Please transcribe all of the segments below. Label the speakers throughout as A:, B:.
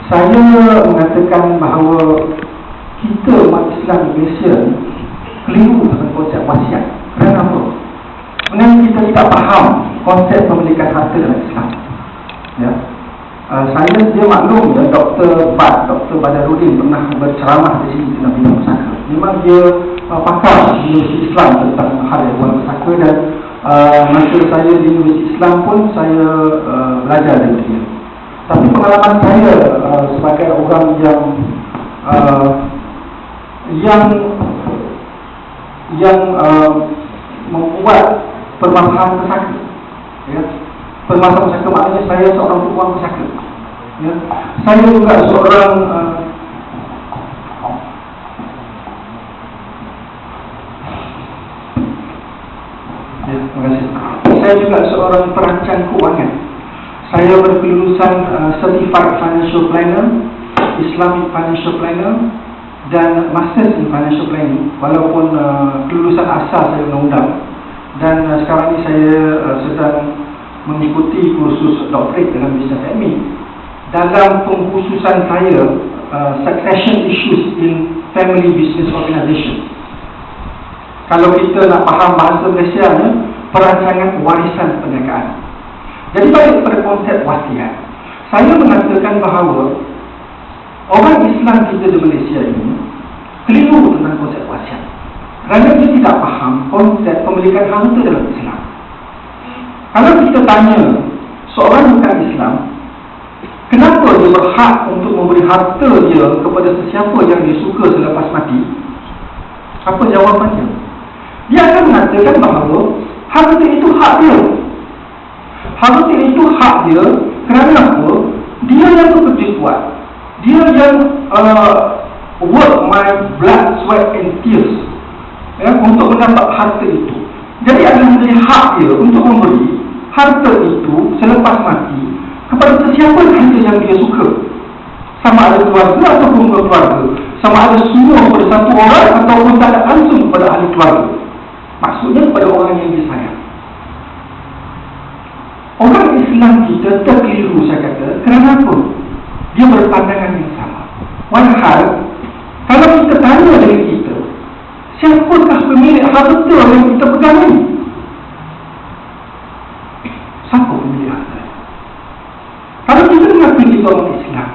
A: Saya mengatakan bahawa kita umat Islam di Malaysia keliru dengan konsep wasiat. Kerana apa? Sebenarnya kita tidak faham konsep pemilikan harta dalam Islam. Ya. Saya dia maklum ya, Dr. Badarudin pernah berceramah di sini tentang bidang pusaka. Memang dia pakar Universiti Islam tentang hal yang pusaka, dan masa saya di Universiti Islam pun saya belajar dari dia. Tapi pengalaman saya sebagai orang yang membuat permasalahan pusaka, ya. Permasalahan pusaka maknanya saya seorang peguam pusaka, ya. Saya juga seorang terima kasih. Saya juga seorang perancang keuangan. Saya berkelulusan Certified Financial Planner, Islamic Financial Planner, dan Masters in Financial Planning. Walaupun kelulusan asal saya undang-undang, dan sekarang ini saya sedang mengikuti kursus doktorat dalam Business Admin. Dalam pengkhususan saya, Succession Issues in Family Business Organization. Kalau kita nak faham bahasa Malaysianya, perancangan warisan perniagaan. Jadi balik pada konsep wasiat, saya mengatakan bahawa orang Islam kita di Malaysia ini keliru tentang konsep wasiat, kerana dia tidak faham konsep pemilikan harta dalam Islam. Kalau kita tanya seorang bukan Islam, kenapa dia berhak untuk memberi harta dia kepada sesiapa yang dia suka selepas mati, apa jawapannya? Dia akan mengatakan bahawa harta itu hak dia. Harta itu hak dia kerana apa? Dia yang bekerja kuat. Dia yang work my blood, sweat and tears, ya, untuk mendapat harta itu. Jadi adalah menjadi hak dia untuk memberi harta itu selepas mati kepada sesiapa sahaja yang dia suka. Sama ada keluarga ataupun bukan keluarga. Sama ada semua kepada satu orang ataupun tak langsung kepada ahli keluarga. Maksudnya kepada orang yang dia sayang. Orang Islam kita terkeliru, saya kata. Kerana apa? Dia berpandangan yang sama. Walhal, kalau kita tanya dari kita, siapakah pemilik harta yang kita pegang ini? Siapa pemilik harta? Kalau kita mengakui kita orang Islam,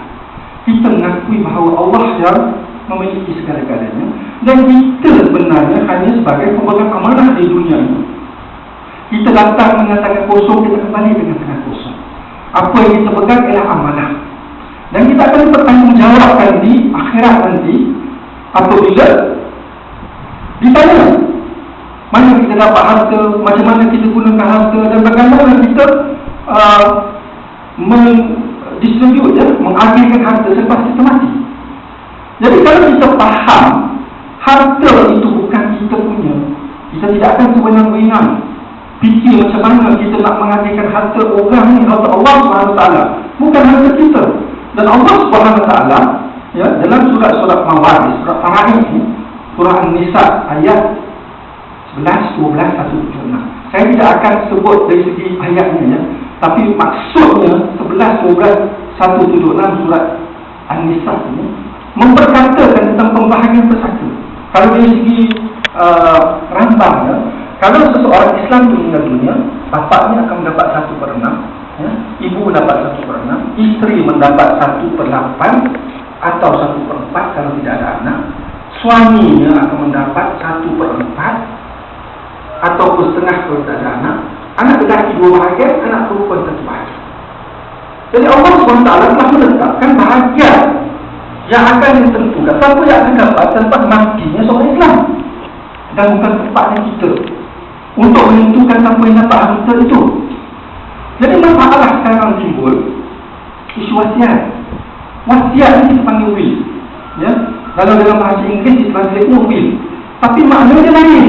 A: kita mengakui bahawa Allah yang memiliki segala-galanya, dan kita sebenarnya hanya sebagai pemegang amanah di dunia ini. Kita datang dengan tangan kosong, kita kembali dengan tangan kosong. Apa yang kita pegang ialah amanah, dan kita akan bertanggungjawabkan di akhirat nanti apabila ditanya mana kita dapat harta, macam mana kita gunakan harta, dan bagaimana kita mendistribute, ya, mengagihkan harta selepas kita mati. Jadi kalau kita faham harta itu bukan kita punya, kita tidak akan sewenang-wenang fikir macam mana kita nak mengagihkan harta orang ni, harta Allah SWT, bukan harta kita. Dan Allah SWT, ya, dalam surat-surat Mawaris, surat Faraid ni, surah An-Nisa ayat 11, 12, 1, 6. Saya tidak akan sebut dari segi ayatnya, ya, tapi maksudnya 11, 12, 1, 6 surat An-Nisa ini memperkatakan tentang pembahagian pusaka. Kalau dari segi rambang, ya, kalau seseorang Islam meninggal dunia, bapaknya akan mendapat 1/6, ya, ibu mendapat 1/6, isteri mendapat 1/8 atau 1/4 kalau tidak ada anak, suaminya akan mendapat 1/4 atau setengah kalau tidak ada anak, anak lelaki 2 bahagian, anak perempuan 1 bahagian. Jadi Allah SWT telah menetapkan bahagian yang akan ditentukan siapa yang akan dapat tempat matinya seorang Islam, dan bukan tempatnya kita untuk menentukan siapa yang dapat harta itu. Jadi masalah sekarang timbul isu wasiat. Wasiat ini kita panggil will, ya. Dalam bahasa Inggeris ditranslate will, tapi maknanya lain.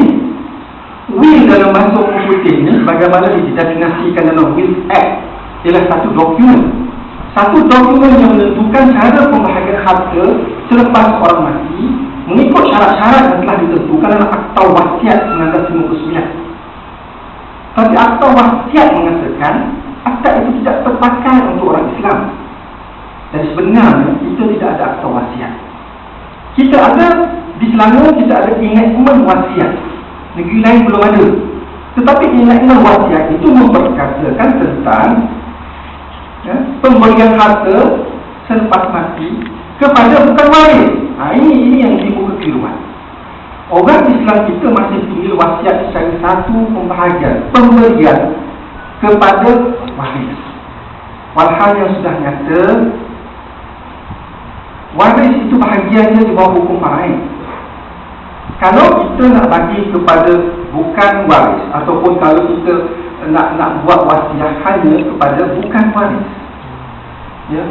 A: Will dalam bahasa orang putihnya, bagaimana didefinisikan dalam Will Act, ialah satu dokumen. Satu dokumen yang menentukan cara pembahagian harta selepas orang mati mengikut syarat-syarat yang telah ditentukan dalam Akta Wasiat 1959. Tapi Akta Wasiat mengatakan akta itu tidak terpakai untuk orang Islam. Dan sebenarnya kita tidak ada akta wasiat. Kita ada di Selangor, kita ada enactment wasiat. Negeri lain belum ada. Tetapi enactment wasiat itu memperkatakan tentang pemberian harta selepas mati kepada bukan waris. Ini yang timbul kekeliruan. Orang Islam kita masih tinggal wasiat secara satu pembahagian pemberian kepada waris. Walhal yang sudah nyata, waris itu bahagiannya di bawah hukum faraid. Kalau kita nak bagi kepada bukan waris, ataupun kalau kita nak buat wasiat hanya kepada bukan waris, ya,